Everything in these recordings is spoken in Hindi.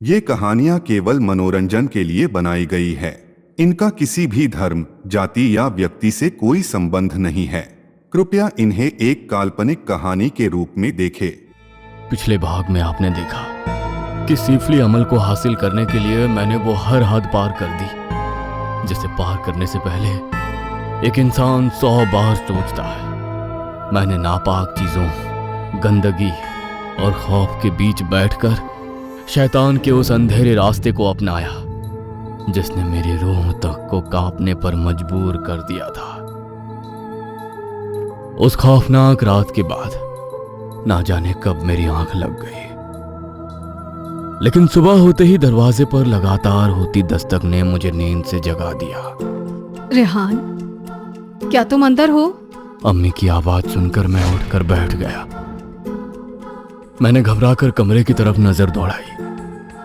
ये कहानियां केवल मनोरंजन के लिए बनाई गई है। इनका किसी भी धर्म, जाति या व्यक्ति से कोई संबंध नहीं है। कृपया इन्हें एक काल्पनिक कहानी के रूप में देखें। पिछले भाग में आपने देखा कि सीफली अमल को हासिल करने के लिए मैंने वो हर हद पार कर दी जिसे पार करने से पहले एक इंसान 100 बार सोचता है। मैंने नापाक चीजों, गंदगी और खौफ के बीच बैठकर शैतान के उस अंधेरे रास्ते को अपनाया जिसने मेरी रूह तक को कांपने पर मजबूर कर दिया था। उस खौफनाक रात के बाद ना जाने कब मेरी आंख लग गई, लेकिन सुबह होते ही दरवाजे पर लगातार होती दस्तक ने मुझे नींद से जगा दिया। रेहान, क्या तुम अंदर हो? अम्मी की आवाज सुनकर मैं उठकर बैठ गया। मैंने घबराकर कमरे की तरफ नजर दौड़ाई।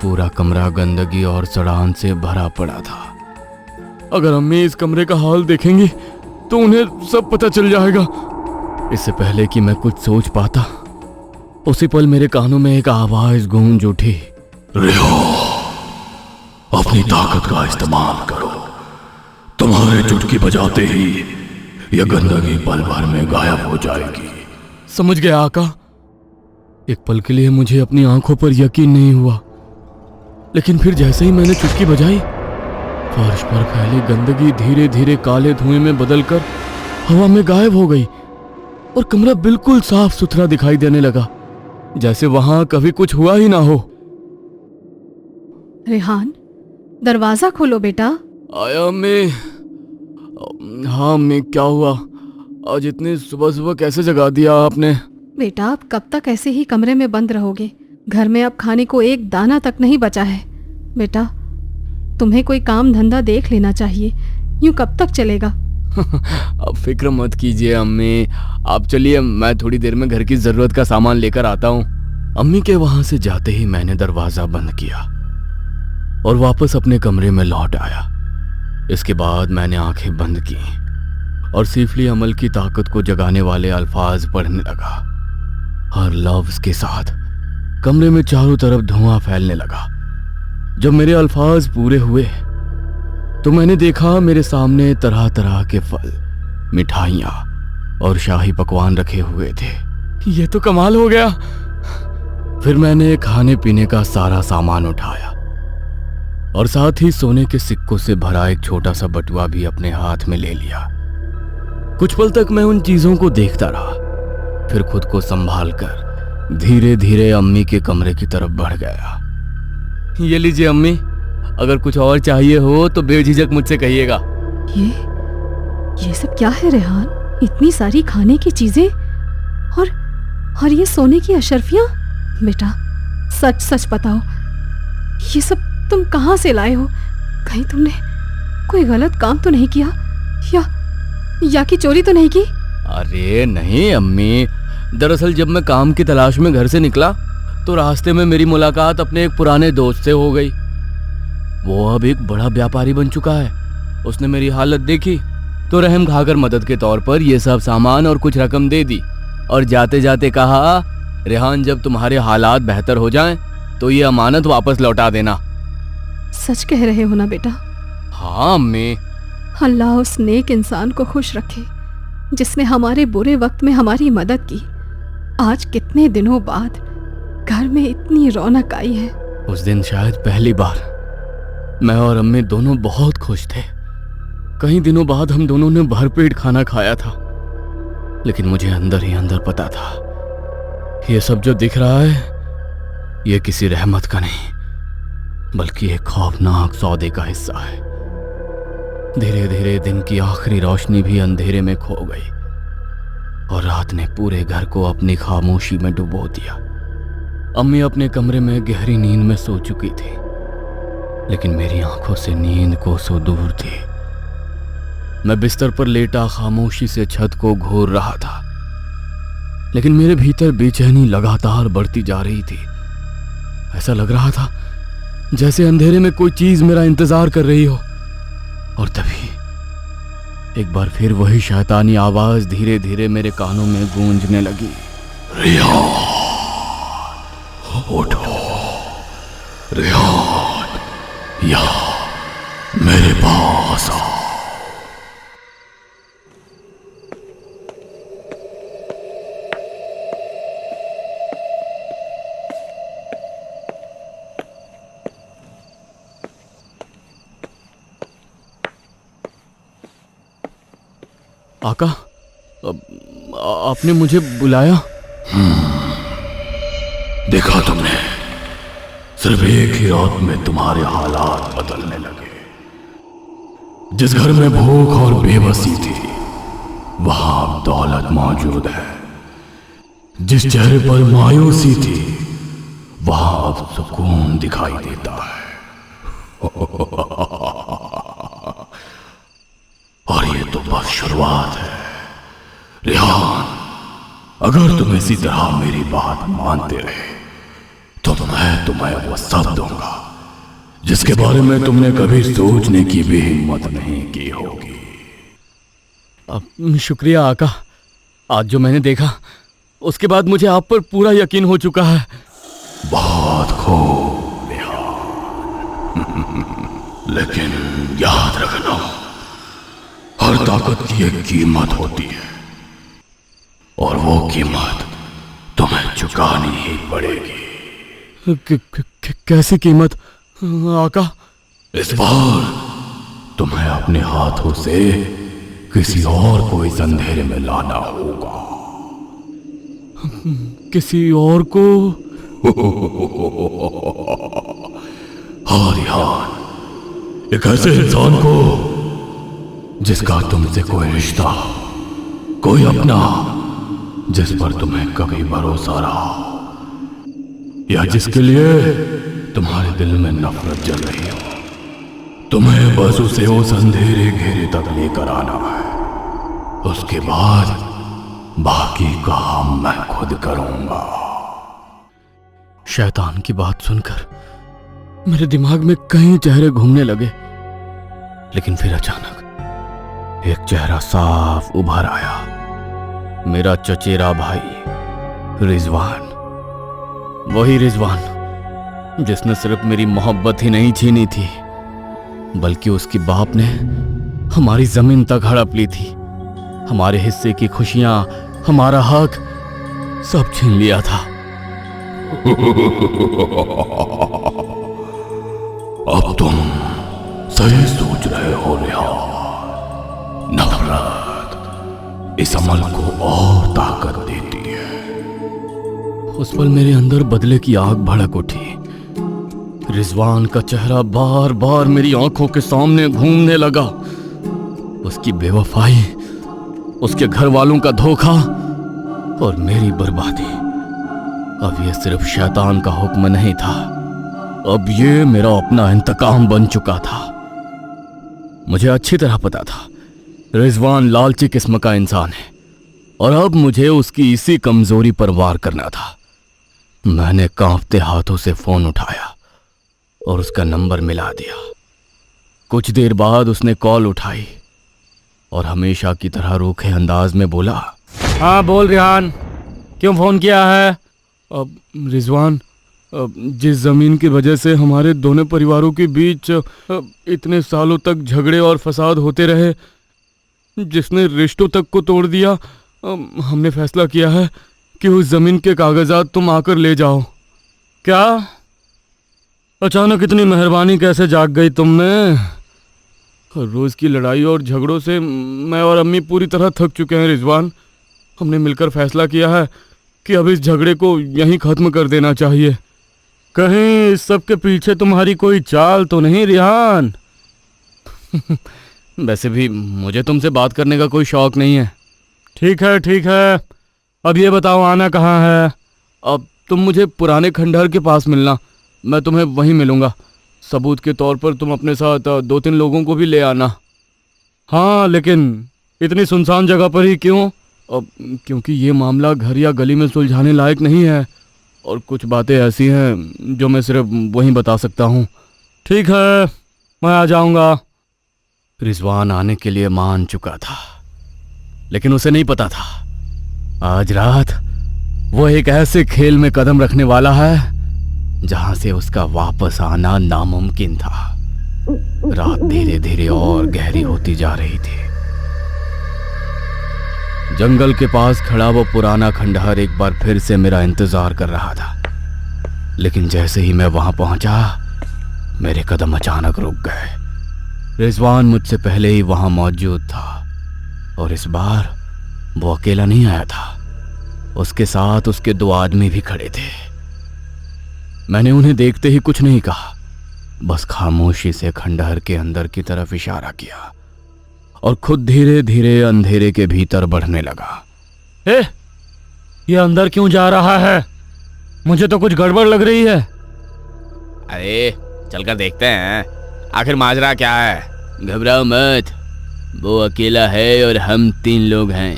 पूरा कमरा गंदगी और सड़ान से भरा पड़ा था। अगर अम्मी इस कमरे का हाल देखेंगी तो उन्हें सब पता चल जाएगा। इससे पहले कि मैं कुछ सोच पाता, उसी पल मेरे कानों में एक आवाज गूंज उठी। रेहान, अपनी ताकत का इस्तेमाल करो। तुम्हारे चुटकी बजाते ही यह गंदगी पल भर में गायब हो जाएगी। समझ गया आका। एक पल के लिए मुझे अपनी आंखों पर यकीन नहीं हुआ, लेकिन फिर जैसे ही मैंने चुटकी बजाई, फर्श पर फैली गंदगी धीरे धीरे काले धुएं में बदलकर हवा में गायब हो गई और कमरा बिल्कुल साफ सुथरा दिखाई देने लगा, जैसे वहां कभी कुछ हुआ ही ना हो। रेहान, दरवाजा खोलो बेटा। आया मैं। हाँ अम्मी, क्या हुआ? आज इतनी सुबह सुबह कैसे जगा दिया आपने? बेटा, अब कब तक ऐसे ही कमरे में बंद रहोगे? घर में अब खाने को एक दाना तक नहीं बचा है। बेटा, तुम्हें कोई काम धंधा देख लेना चाहिए। यूं कब तक चलेगा? अब फिक्र मत कीजिए अम्मी, आप चलिए, मैं थोड़ी देर में घर की जरूरत का सामान लेकर आता हूँ। अम्मी के वहां से जाते ही मैंने दरवाजा बंद किया और वापस अपने कमरे में लौट आया। इसके बाद मैंने आंखें बंद की और सीफली अमल की ताकत को जगाने वाले अल्फाज पढ़ने लगा। हर लफ्ज के साथ कमरे में चारों तरफ धुआं फैलने लगा। जब मेरे अल्फाज पूरे हुए तो मैंने देखा मेरे सामने तरह तरह के फल, मिठाइयाँ और शाही पकवान रखे हुए थे। ये तो कमाल हो गया। फिर मैंने खाने पीने का सारा सामान उठाया और साथ ही सोने के सिक्कों से भरा एक छोटा सा बटुआ भी अपने हाथ में ले लिया। कुछ पल तक मैं उन चीजों को देखता रहा, फिर खुद को संभाल कर धीरे धीरे अम्मी के कमरे की तरफ बढ़ गया। ये लीजिए अम्मी, अगर कुछ और चाहिए हो तो बेझिझक मुझसे कहिएगा। ये सब क्या है रेहान? इतनी सारी खाने की चीजें और ये सोने की अशर्फियां? बेटा, सच सच बताओ, ये सब तुम कहाँ से लाए हो? कहीं तुमने कोई गलत काम तो नहीं किया या कि चोरी तो नहीं की? अरे नहीं अम्मी, दरअसल जब मैं काम की तलाश में घर से निकला तो रास्ते में मेरी मुलाकात अपने एक पुराने दोस्त से हो गई। वो अब एक बड़ा व्यापारी बन चुका है। उसने मेरी हालत देखी तो रहम खाकर मदद के तौर पर ये सब सामान और कुछ रकम दे दी और जाते जाते कहा, रेहान, जब तुम्हारे हालात बेहतर हो जाएं तो ये अमानत वापस लौटा देना। सच कह रहे हो ना बेटा? हाँ अम्मी। अल्लाह उस नेक इंसान को खुश रखे जिसने हमारे बुरे वक्त में हमारी मदद की। आज कितने दिनों बाद घर में इतनी रौनक आई है। उस दिन शायद पहली बार मैं और अम्मी दोनों बहुत खुश थे। कई दिनों बाद हम दोनों ने भरपेट खाना खाया था, लेकिन मुझे अंदर ही अंदर पता था ये सब जो दिख रहा है ये किसी रहमत का नहीं बल्कि एक खौफनाक सौदे का हिस्सा है। धीरे धीरे दिन की आखिरी रोशनी भी अंधेरे में खो गई और रात ने पूरे घर को अपनी खामोशी में डुबो दिया। अम्मी अपने कमरे में गहरी नींद में सो चुकी थी, लेकिन मेरी आंखों से नींद कोसों दूर थी। मैं बिस्तर पर लेटा खामोशी से छत को घूर रहा था, लेकिन मेरे भीतर बेचैनी लगातार बढ़ती जा रही थी। ऐसा लग रहा था जैसे अंधेरे में कोई चीज मेरा इंतजार कर रही हो। और तभी एक बार फिर वही शैतानी आवाज धीरे धीरे मेरे कानों में गूंजने लगी। रेहान, उठो, रेहान, या मेरे पास आ। आका, आपने मुझे बुलाया? देखा तुमने, सिर्फ एक ही रात में तुम्हारे हालात बदलने लगे। जिस घर में भूख और बेबसी थी, वहां अब दौलत मौजूद है। जिस चेहरे पर मायूसी थी, वहां अब सुकून दिखाई देता है। और ये तो बस शुरुआत है। रेहान, अगर तुम इसी तरह मेरी बात मानते रहे तो मैं तुम्हें वो सब दूंगा जिसके बारे में तुमने कभी सोचने की भी हिम्मत नहीं की होगी। शुक्रिया आका। आज जो मैंने देखा, उसके बाद मुझे आप पर पूरा यकीन हो चुका है। बहुत खूब रेहान। लेकिन याद रखना, हर ताकत की एक कीमत होती है, और वो कीमत तुम्हें चुकानी ही पड़ेगी। कैसी कीमत आका? इस बार तुम्हें अपने हाथों से किसी और को इस अंधेरे में लाना होगा। किसी और को? हाँ रेहान, एक ऐसे इंसान को जिसका तुमसे कोई रिश्ता, कोई अपना, जिस पर तुम्हें कभी भरोसा रहा, या जिसके लिए तुम्हारे दिल में नफरत जल रही हो। तुम्हें बस उसे उस अंधेरे घेरे तक लेकर आना है। उसके बाद बाकी काम मैं खुद करूंगा। शैतान की बात सुनकर मेरे दिमाग में कई चेहरे घूमने लगे, लेकिन फिर अचानक एक चेहरा साफ उभर आया। मेरा चचेरा भाई रिजवान। वही रिजवान जिसने सिर्फ मेरी मोहब्बत ही नहीं छीनी थी, बल्कि उसकी बाप ने हमारी जमीन तक हड़प ली थी। हमारे हिस्से की खुशियां, हमारा हक सब छीन लिया था। अब तुम सही सोच रहे हो रेहान। नफरत इस अमल को और ताकत देती है। उस पल मेरे अंदर बदले की आग भड़क उठी। रिजवान का चेहरा बार बार मेरी आंखों के सामने घूमने लगा। उसकी बेवफाई, उसके घर वालों का धोखा और मेरी बर्बादी। अब ये सिर्फ शैतान का हुक्म नहीं था, अब ये मेरा अपना इंतकाम बन चुका था। मुझे अच्छी तरह पता था रिजवान लालची किस्म का इंसान है, और अब मुझे उसकी इसी कमजोरी पर वार करना था। मैंने कांपते हाथों से फोन उठाया और उसका नंबर मिला दिया। कुछ देर बाद उसने कॉल उठाई और हमेशा की तरह रूखे अंदाज में बोला, हाँ बोल रेहान, क्यों फोन किया है? अब रिजवान, जिस जमीन की वजह से हमारे दोनों परिवारों के बीच इतने सालों तक झगड़े और फसाद होते रहे, जिसने रिश्तों तक को तोड़ दिया, हमने फैसला किया है कि उस जमीन के कागजात तुम आकर ले जाओ। क्या अचानक इतनी मेहरबानी कैसे जाग गई तुम में? रोज की लड़ाई और झगड़ों से मैं और अम्मी पूरी तरह थक चुके हैं रिजवान। हमने मिलकर फैसला किया है कि अब इस झगड़े को यहीं खत्म कर देना चाहिए। कहीं इस सब के पीछे तुम्हारी कोई चाल तो नहीं रेहान? वैसे भी मुझे तुमसे बात करने का कोई शौक नहीं है। ठीक है ठीक है, अब ये बताओ आना कहाँ है? अब तुम मुझे पुराने खंडहर के पास मिलना, मैं तुम्हें वहीं मिलूंगा। सबूत के तौर पर तुम अपने साथ 2-3 लोगों को भी ले आना। हाँ, लेकिन इतनी सुनसान जगह पर ही क्यों? अब क्योंकि ये मामला घर या गली में सुलझाने लायक नहीं है, और कुछ बातें ऐसी हैं जो मैं सिर्फ वहीं बता सकता हूँ। ठीक है, मैं आ जाऊँगा। रिजवान आने के लिए मान चुका था, लेकिन उसे नहीं पता था आज रात वो एक ऐसे खेल में कदम रखने वाला है जहां से उसका वापस आना नामुमकिन था। रात धीरे धीरे और गहरी होती जा रही थी। जंगल के पास खड़ा वो पुराना खंडहर एक बार फिर से मेरा इंतजार कर रहा था, लेकिन जैसे ही मैं वहां पहुंचा मेरे कदम अचानक रुक गए। रिजवान मुझसे पहले ही वहां मौजूद था और इस बार वो अकेला नहीं आया था, उसके साथ उसके 2 आदमी भी खड़े थे। मैंने उन्हें देखते ही कुछ नहीं कहा, बस खामोशी से खंडहर के अंदर की तरफ इशारा किया और खुद धीरे धीरे अंधेरे के भीतर बढ़ने लगा। ये अंदर क्यों जा रहा है? मुझे तो कुछ गड़बड़ लग रही है। अरे चलकर देखते हैं आखिर माजरा क्या है। घबराओ मत, वो अकेला है और हम 3 लोग हैं।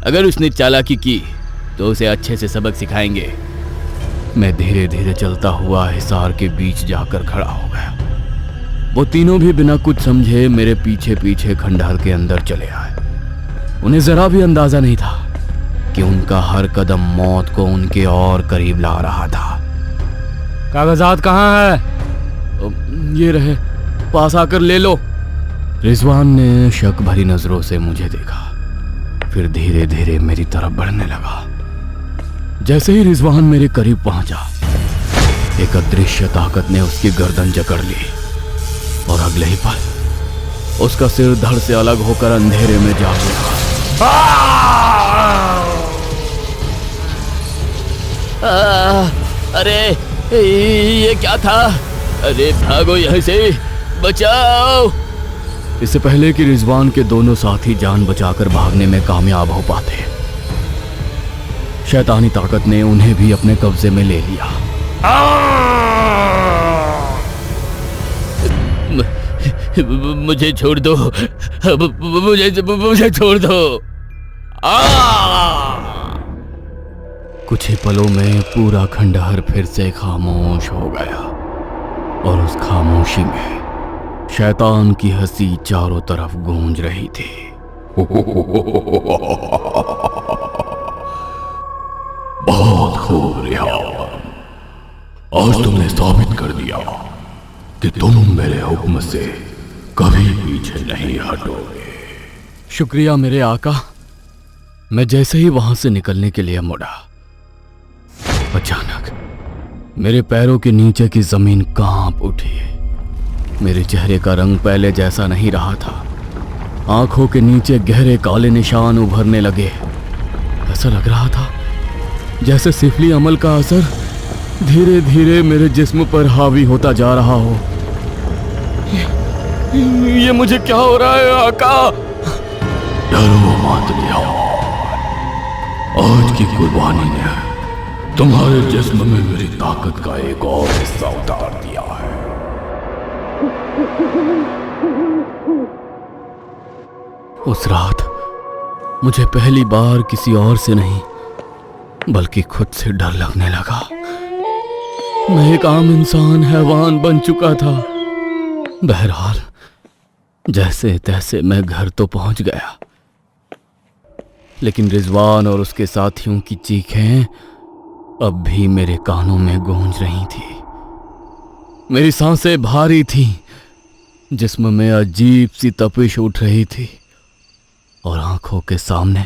अगर उसने चालाकी की तो उसे अच्छे से सबक सिखाएंगे। मैं धीरे धीरे चलता हुआ हिसार के बीच जाकर खड़ा हो गया। वो तीनों भी बिना कुछ समझे मेरे पीछे पीछे खंडहर के अंदर चले आए। उन्हें जरा भी अंदाजा नहीं था कि उनका हर कदम मौत को उनके और करीब ला रहा था। कागजात कहाँ है? ये रहे, पास आकर ले लो। रिजवान ने शक भरी नजरों से मुझे देखा, फिर धीरे धीरे मेरी तरफ बढ़ने लगा। जैसे ही रिजवान मेरे करीब पहुंचा, एक अदृश्य ताकत ने उसकी गर्दन जकड़ ली और अगले ही पल उसका सिर धड़ से अलग होकर अंधेरे में जा गिरा। अरे ये क्या था? अरे भागो यहाँ से, बचाओ! इससे पहले कि रिजवान के दोनों साथी जान बचाकर भागने में कामयाब हो पाते, शैतानी ताकत ने उन्हें भी अपने कब्जे में ले लिया। मुझे छोड़ दो, मुझे छोड़ दो। कुछ ही पलों में पूरा खंडहर फिर से खामोश हो गया और उस खामोशी में शैतान की हंसी चारों तरफ गूंज रही थी। बहुत खूब रिहान, आज तुमने साबित कर दिया कि तुम मेरे हुक्म से कभी पीछे नहीं हटोगे। शुक्रिया मेरे आका। मैं जैसे ही वहां से निकलने के लिए मुड़ा, अचानक मेरे पैरों के नीचे की जमीन कांप उठी। मेरे चेहरे का रंग पहले जैसा नहीं रहा था। आंखों के नीचे गहरे काले निशान उभरने लगे। ऐसा लग रहा था जैसे सिफली अमल का असर धीरे धीरे मेरे जिस्म पर हावी होता जा रहा हो। ये मुझे क्या हो रहा है आका? डरो मत रिहान, आज की कुर्बानी ने तुम्हारे जिस्म में मेरी ताकत का एक और हिस्सा उतार दिया है। उस रात मुझे पहली बार किसी और से नहीं बल्कि खुद से डर लगने लगा। मैं एक आम इंसान हैवान बन चुका था। बहरहाल जैसे तैसे मैं घर तो पहुंच गया, लेकिन रिजवान और उसके साथियों की चीखें अब भी मेरे कानों में गूंज रही थी। मेरी सांसें भारी थीं, जिस्म में अजीब सी तपिश उठ रही थी और आंखों के सामने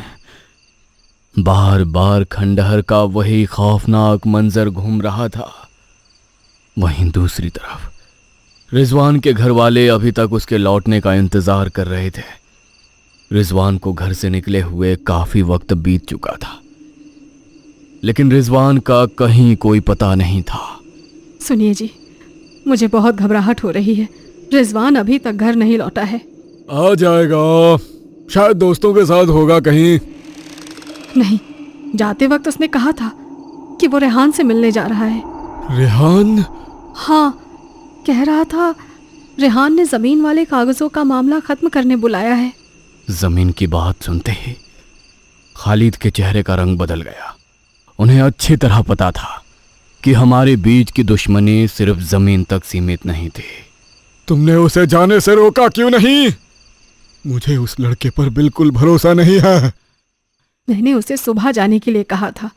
बार बार खंडहर का वही खौफनाक मंजर घूम रहा था। वहीं दूसरी तरफ रिजवान के घर वाले अभी तक उसके लौटने का इंतजार कर रहे थे। रिजवान को घर से निकले हुए काफी वक्त बीत चुका था, लेकिन रिजवान का कहीं कोई पता नहीं था। सुनिए जी, मुझे बहुत घबराहट हो रही है। रिजवान अभी तक घर नहीं लौटा है। आ जाएगा, शायद दोस्तों के साथ होगा कहीं। नहीं, जाते वक्त उसने कहा था कि वो रेहान से मिलने जा रहा है। रेहान? हाँ, कह रहा था रेहान ने जमीन वाले कागजों का मामला खत्म करने बुलाया है। जमीन की बात सुनते ही खालिद के चेहरे का रंग बदल गया। उन्हें अच्छी तरह पता था कि हमारे बीच की दुश्मनी सिर्फ जमीन तक सीमित नहीं थी। तुमने उसे जाने से रोका क्यों नहीं? मुझे उस लड़के पर बिल्कुल भरोसा नहीं है। मैंने उसे सुबह जाने के लिए कहा था,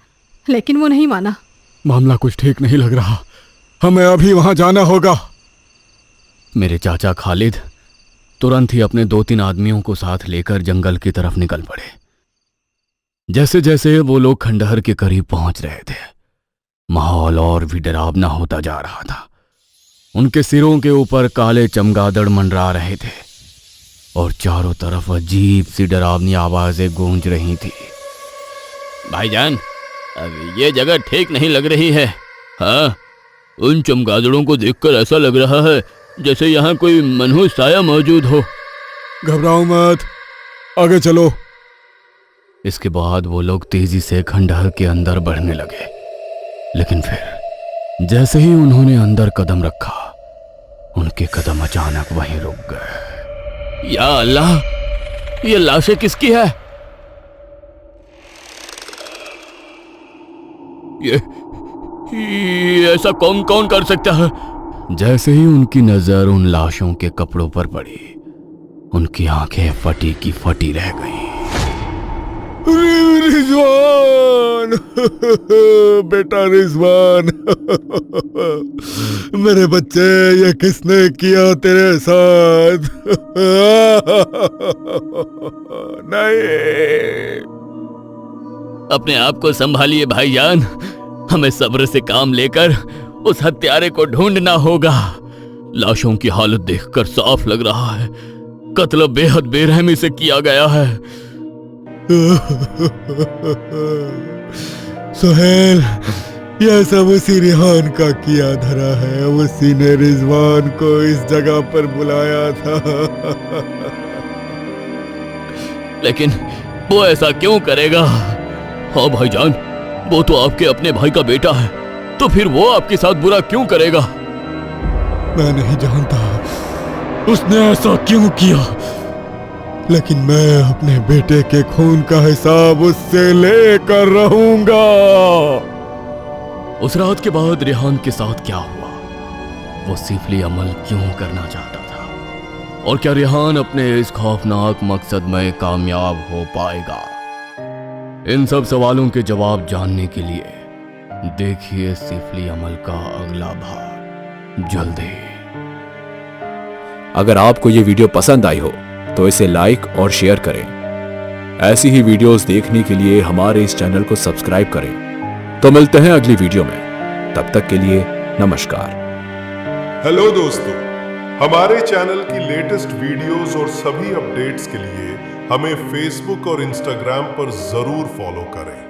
लेकिन वो नहीं माना। मामला कुछ ठीक नहीं लग रहा। हमें अभी वहां जाना होगा। मेरे चाचा खालिद तुरंत ही अपने 2-3 आदमियों को साथ लेकर जंगल की तरफ निकल पड़े। जैसे जैसे वो लोग खंडहर के करीब पहुंच रहे थे, माहौल और भी डरावना होता जा रहा था। उनके सिरों के ऊपर काले चमगादड़ मंडरा रहे थे और चारों तरफ अजीब सी डरावनी आवाजें गूंज रही थी। भाईजान, अब ये जगह ठीक नहीं लग रही है। हाँ, उन चमगादड़ों को देखकर ऐसा लग रहा है जैसे यहाँ कोई मनहूस साया मौजूद हो। घबराओ मत, आगे चलो। इसके बाद वो लोग तेजी से खंडहर के अंदर बढ़ने लगे, लेकिन फिर जैसे ही उन्होंने अंदर कदम रखा, उनके कदम अचानक वहीं रुक गए। या अल्लाह, ये लाशें किसकी है? ये ऐसा कौन कौन कर सकता है? जैसे ही उनकी नजर उन लाशों के कपड़ों पर पड़ी, उनकी आंखें फटी की फटी रह गईं। रिजवान, बेटा रिजवान, मेरे बच्चे, ये किसने किया तेरे साथ? नहीं। अपने आप को संभालिए भाईजान, हमें सब्र से काम लेकर उस हत्यारे को ढूंढना होगा। लाशों की हालत देखकर साफ लग रहा है कत्ल बेहद बेरहमी से किया गया है। सुहेल, यह सब उसी रिहान का किया धरा है। उसी ने रिजवान को इस जगह पर बुलाया था। लेकिन वो ऐसा क्यों करेगा? हाँ भाईजान, वो तो आपके अपने भाई का बेटा है, तो फिर वो आपके साथ बुरा क्यों करेगा? मैं नहीं जानता उसने ऐसा क्यों किया, लेकिन मैं अपने बेटे के खून का हिसाब उससे लेकर रहूंगा। उस रात के बाद रेहान के साथ क्या हुआ? वो सिफली अमल क्यों करना चाहता था? और क्या रेहान अपने इस खौफनाक मकसद में कामयाब हो पाएगा? इन सब सवालों के जवाब जानने के लिए देखिए सिफली अमल का अगला भाग जल्दी। अगर आपको ये वीडियो पसंद आई हो तो इसे लाइक और शेयर करें। ऐसी ही वीडियोस देखने के लिए हमारे इस चैनल को सब्सक्राइब करें। तो मिलते हैं अगली वीडियो में, तब तक के लिए नमस्कार। हेलो दोस्तों, हमारे चैनल की लेटेस्ट वीडियोस और सभी अपडेट्स के लिए हमें फेसबुक और इंस्टाग्राम पर जरूर फॉलो करें।